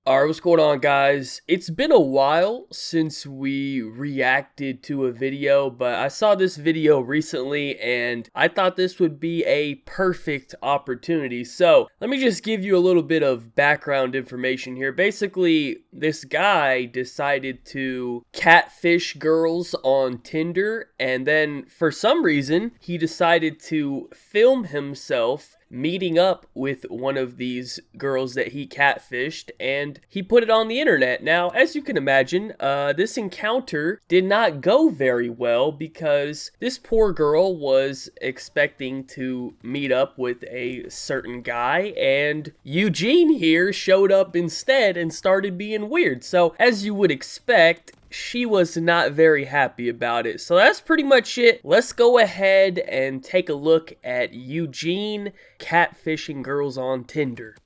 Alright, what's going on, guys? It's been a while since we reacted to a video, but I saw this video recently and I thought this would be a perfect opportunity. So, let me just give you a little bit of background information here. Basically, this guy decided to catfish girls on Tinder, and then for some reason, he decided to film himself meeting up with one of these girls that he catfished, and he put it on the internet. Now, as you can imagine, this encounter did not go very well because this poor girl was expecting to meet up with a certain guy, and Eugene here showed up instead and started being weird. So, as you would expect, she was not very happy about it. So that's pretty much it. Let's go ahead and take a look at Eugene catfishing girls on Tinder.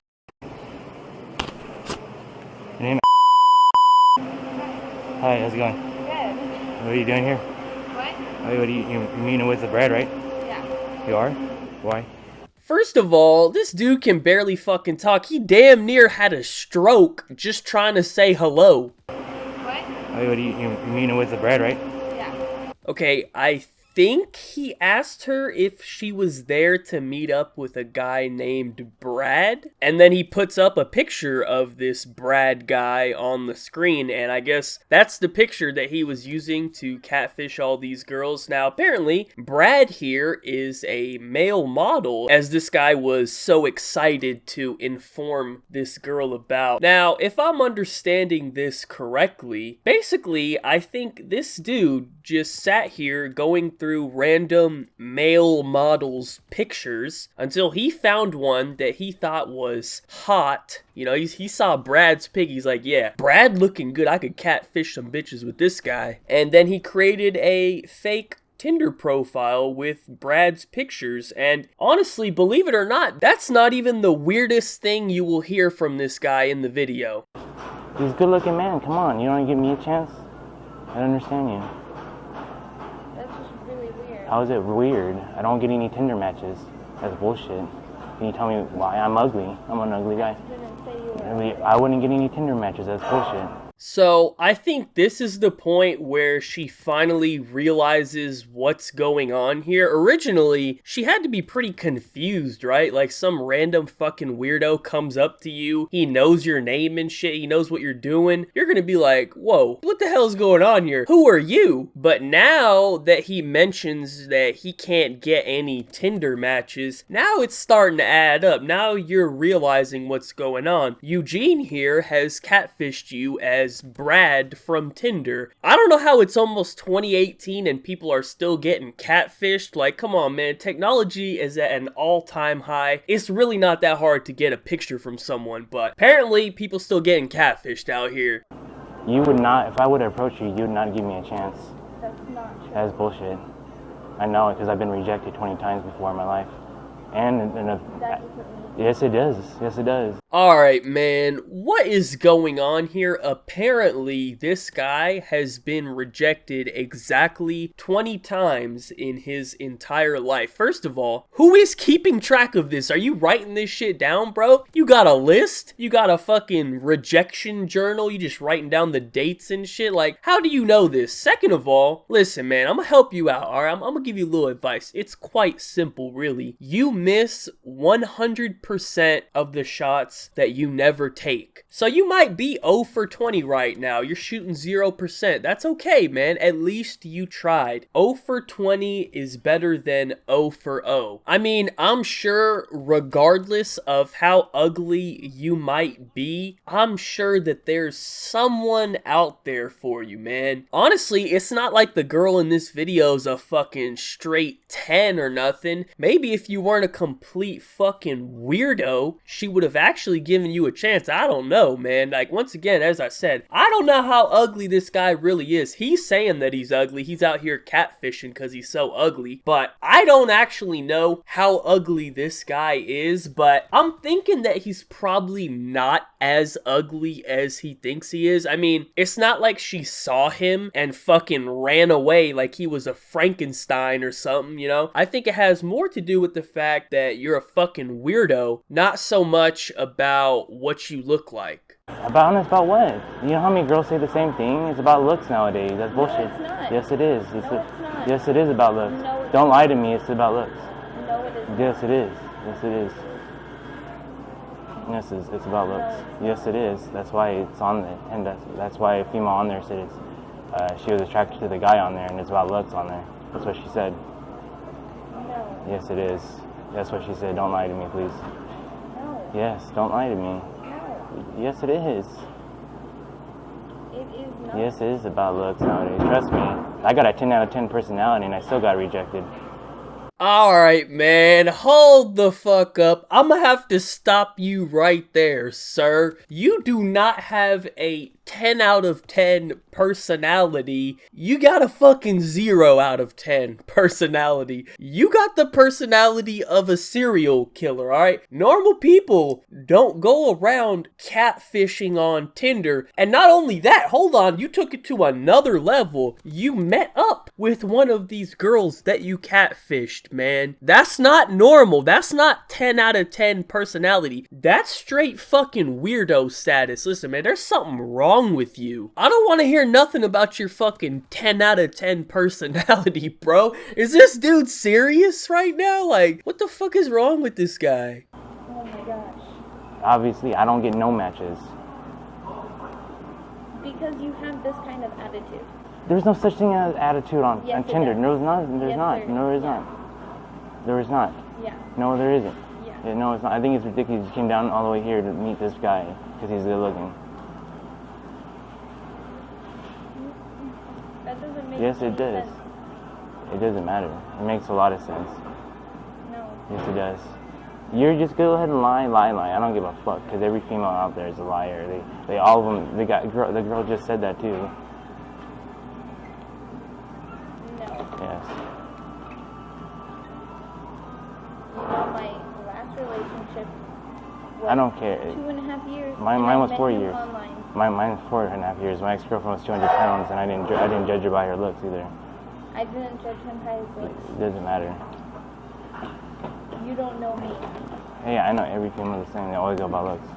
Your name? Hi, how's it going? Good. What are you doing here? What? Hey, what are you're meeting with Brad, right? Yeah. You are? Why? First of all, this dude can barely fucking talk. He damn near had a stroke just trying to say hello. What? Hey, what are you're meeting with Brad, right? Yeah. Okay, I think he asked her if she was there to meet up with a guy named Brad, and then he puts up a picture of this Brad guy on the screen, and I guess that's the picture that he was using to catfish all these girls. Now, apparently, Brad here is a male model, as this guy was so excited to inform this girl about. Now, if I'm understanding this correctly, basically, I think this dude just sat here going through random male models' pictures until he found one that he thought was hot. You know, he saw Brad's pic. He's like, yeah, Brad looking good. I could catfish some bitches with this guy. And then he created a fake Tinder profile with Brad's pictures, and honestly, believe it or not, that's not even the weirdest thing you will hear from this guy in the video. He's a good looking man, come on, you don't want to give me a chance? I don't understand you. That's just really weird. How is it weird? I don't get any Tinder matches. That's bullshit. Can you tell me why? I'm ugly. I'm an ugly guy. I didn't say you were. I wouldn't get any Tinder matches, that's bullshit. So, I think this is the point where she finally realizes what's going on here. Originally, she had to be pretty confused, right? Like, some random fucking weirdo comes up to you, he knows your name and shit, he knows what you're doing. You're gonna be like, whoa, what the hell's going on here? Who are you? But now that he mentions that he can't get any Tinder matches, now it's starting to add up. Now you're realizing what's going on. Eugene here has catfished you as Brad from Tinder. I don't know how it's almost 2018 and people are still getting catfished. Like, come on, man. Technology is at an all-time high. It's really not that hard to get a picture from someone, but apparently people still getting catfished out here. You would not, if I would approach you, you would not give me a chance. That's not true. That's bullshit. I know it because I've been rejected 20 times before in my life. And That doesn't mean. yes, it does. Yes, it does. Alright, man, what is going on here? Apparently, this guy has been rejected exactly 20 times in his entire life. First of all, who is keeping track of this? Are you writing this shit down, bro? You got a list? You got a fucking rejection journal? You just writing down the dates and shit? Like, how do you know this? Second of all, listen, man, I'm gonna help you out, alright? I'm gonna give you a little advice. It's quite simple, really. You miss 100% of the shots that you never take. So you might be 0 for 20 right now. You're shooting 0%. That's okay, man. At least you tried. 0 for 20 is better than 0 for 0. I mean, I'm sure regardless of how ugly you might be, I'm sure that there's someone out there for you, man. Honestly, it's not like the girl in this video is a fucking straight 10 or nothing. Maybe if you weren't a complete fucking weirdo, she would have actually given you a chance. I don't know, man. Like, once again, as I said, I don't know how ugly this guy really is. He's saying that he's ugly. He's out here catfishing because he's so ugly. But I don't actually know how ugly this guy is. But I'm thinking that he's probably not as ugly as he thinks he is. I mean, it's not like she saw him and fucking ran away like he was a Frankenstein or something, you know? I think it has more to do with the fact that you're a fucking weirdo video, not so much about what you look like. Honest about what? You know how many girls say the same thing? It's about looks nowadays. That's bullshit. No, it's not. Yes, it is. No, it's not. Yes, it is about looks. No, it's Don't not. lie to me. It's about looks. No, it isn't. Yes, it is. Yes, it is. Yes, it's about looks. No. Yes, it is. That's why it's on there, and that's why a female on there said it's. She was attracted to the guy on there, and it's about looks on there. That's what she said. No. Yes, it is. That's what she said. Don't lie to me, please. No. Yes, don't lie to me. No. Yes, it is. It is not. Yes, it is about looks nowadays. Trust me. I got a 10 out of 10 personality, and I still got rejected. Alright, man, hold the fuck up. I'm gonna have to stop you right there, sir. You do not have a 10 out of 10 personality. You got a fucking 0 out of 10 personality. You got the personality of a serial killer, alright? Normal people don't go around catfishing on Tinder. And not only that, hold on, you took it to another level. You met up with one of these girls that you catfished, man. That's not normal. That's not 10 out of 10 personality. That's straight fucking weirdo status. Listen, man, there's something wrong with you. I don't want to hear nothing about your fucking 10 out of 10 personality, bro. Is this dude serious right now? Like, what the fuck is wrong with this guy? Oh my gosh. Obviously, I don't get no matches. Because you have this kind of attitude. There's no such thing as attitude on Yes, it Tinder. is. There's not. There's Yes, not. there is. No, there's Yeah. not. There is not. Yeah. No, there isn't. Yeah. No, it's not. I think it's ridiculous. You came down all the way here to meet this guy because he's good looking. That doesn't make Yes, any it does. sense. It doesn't matter. It makes a lot of sense. No. Yes, it does. You're just go ahead and lie. I don't give a fuck because every female out there is a liar. They all of them. The girl just said that too. No. Yes. You know, my last relationship was I don't care. 2.5 years. Mine and I was met 4 him years. Online. Mine's 4.5 years. My ex-girlfriend was 200 pounds, and I didn't judge her by her looks either. I didn't judge him by his looks. It doesn't matter. You don't know me. Hey, I know every female the same. They always go by looks.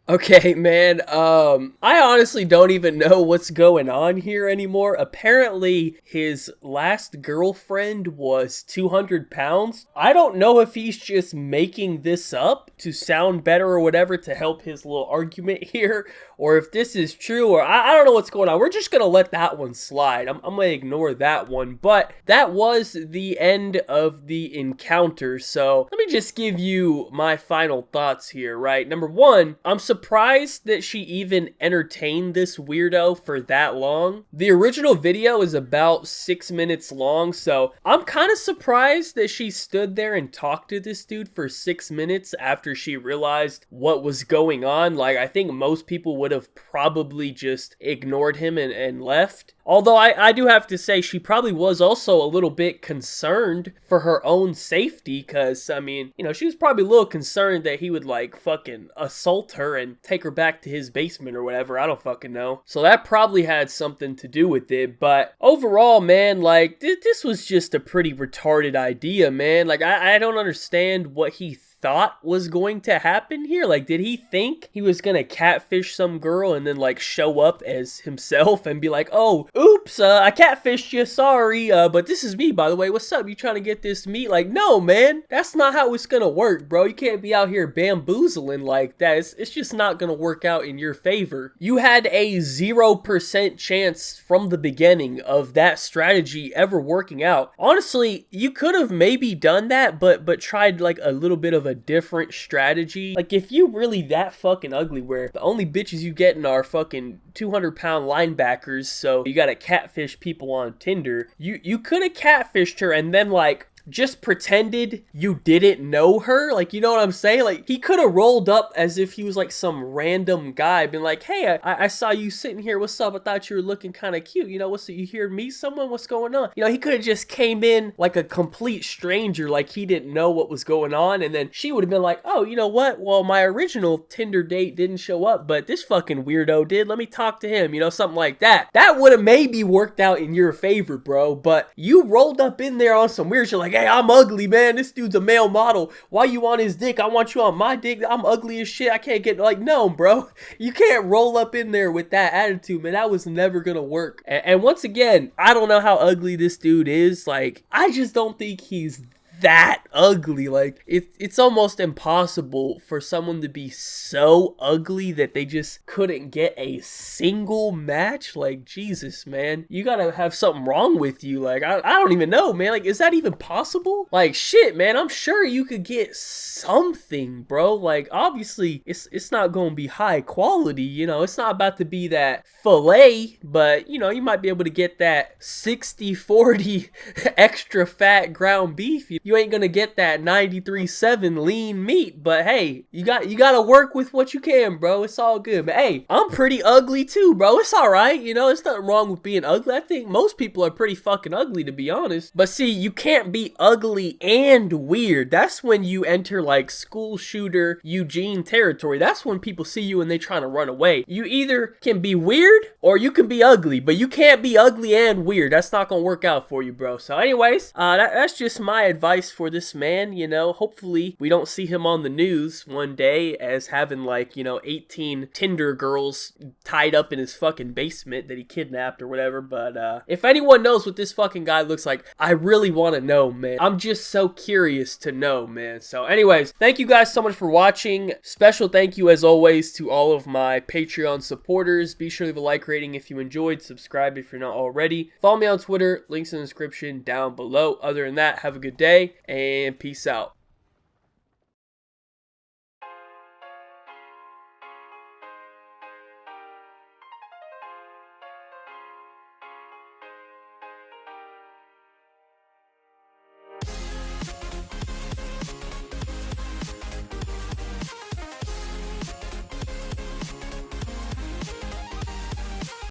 Okay, man, I honestly don't even know what's going on here anymore. Apparently, his last girlfriend was 200 pounds. I don't know if he's just making this up to sound better or whatever to help his little argument here, or if this is true, or I don't know what's going on. We're just gonna let that one slide. I'm gonna ignore that one, but that was the end of the encounter, so let me just give you my final thoughts here, right? Number one, I'm surprised that she even entertained this weirdo for that long. The original video is about 6 minutes long, so I'm kind of surprised that she stood there and talked to this dude for 6 minutes after she realized what was going on. Like, I think most people would have probably just ignored him and left. Although I do have to say she probably was also a little bit concerned for her own safety, because, I mean, you know, she was probably a little concerned that he would, like, fucking assault her and take her back to his basement or whatever. I don't fucking know. So that probably had something to do with it. But overall, man, like, this was just a pretty retarded idea, man. Like, I don't understand what he thought was going to happen here. Like, did he think he was gonna catfish some girl and then, like, show up as himself and be like, oh, oops, I catfished you, sorry, but this is me, by the way, what's up, you trying to get this meat? Like, no, man, that's not how it's gonna work, bro. You can't be out here bamboozling like that. It's just not gonna work out in your favor. You had a 0% chance from the beginning of that strategy ever working out. Honestly, you could have maybe done that, but tried, like, a little bit of a different strategy. Like, if you really that fucking ugly where the only bitches you getting are fucking 200-pound linebackers, so you gotta catfish people on Tinder, you could have catfished her and then, like, just pretended you didn't know her. Like, you know what I'm saying? Like, he could have rolled up as if he was like some random guy, been like, hey, I saw you sitting here, what's up? I thought you were looking kind of cute, you know, what's, you here meet someone, what's going on? You know, he could have just came in like a complete stranger, like he didn't know what was going on, and then she would have been like, oh, you know what, well, my original Tinder date didn't show up, but this fucking weirdo did, let me talk to him, you know, something like that. That would have maybe worked out in your favor, bro, but you rolled up in there on some weird shit, like, hey, I'm ugly, man. This dude's a male model. Why you on his dick? I want you on my dick. I'm ugly as shit. I can't get, like, no, bro. You can't roll up in there with that attitude, man. That was never gonna work. And once again, I don't know how ugly this dude is. Like, I just don't think he's that ugly. Like, it's almost impossible for someone to be so ugly that they just couldn't get a single match. Like, Jesus, man, you gotta have something wrong with you. Like, I don't even know, man. Like, is that even possible? Like, shit, man, I'm sure you could get something, bro. Like, obviously it's not gonna be high quality, you know. It's not about to be that filet, but you know, you might be able to get that 60-40 extra fat ground beef. You ain't gonna get that 93.7 lean meat, but hey, you gotta work with what you can, bro. It's all good. But hey, I'm pretty ugly too, bro. It's all right, you know. There's nothing wrong with being ugly. I think most people are pretty fucking ugly, to be honest. But see, you can't be ugly and weird. That's when you enter like school shooter Eugene territory. That's when people see you and they trying to run away. You either can be weird or you can be ugly, but you can't be ugly and weird. That's not gonna work out for you, bro. So anyways, that's just my advice for this man. You know, hopefully we don't see him on the news one day as having like, you know, 18 Tinder girls tied up in his fucking basement that he kidnapped or whatever. But if anyone knows what this fucking guy looks like, I really want to know, man. I'm just so curious to know, man. So anyways, thank you guys so much for watching. Special thank you as always to all of my Patreon supporters. Be sure to leave a like rating if you enjoyed, subscribe if you're not already, follow me on Twitter, links in the description down below. Other than that, have a good day and peace out.